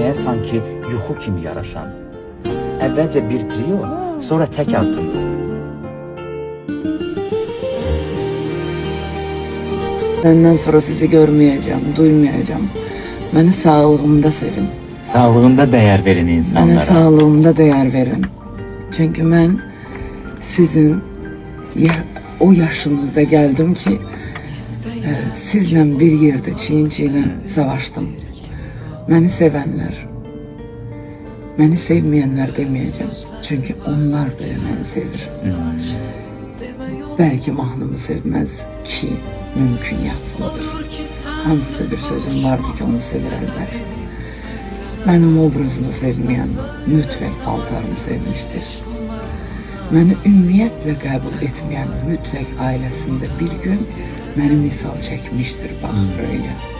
Sahneye sanki yuxu kimi yaraşan. Əvvəlcə bir trio, sonra tək addım. Benden sonra sizi görmeyeceğim, duymayacağım. Beni sağlığımda sevin. Sağlığında dəyər verin insanlara. Bana sağlığımda değer verin. Çünkü ben sizin o yaşınızda geldim ki sizle bir yerde çiyin çiyine savaştım. Beni sevenler, beni sevmeyenler demeyeceğim. Çünkü onlar bile beni sevir. Belki mahnımı sevmez ki mümkün yatsıdır. Hansı bir sözüm vardı ki onu sevir elbet. Benim obrazımı sevmeyen mütləq paltarımı sevmiştir. Beni ümmiyetle kabul etmeyen mütləq ailesinde bir gün beni misal çekmiştir bak Röya.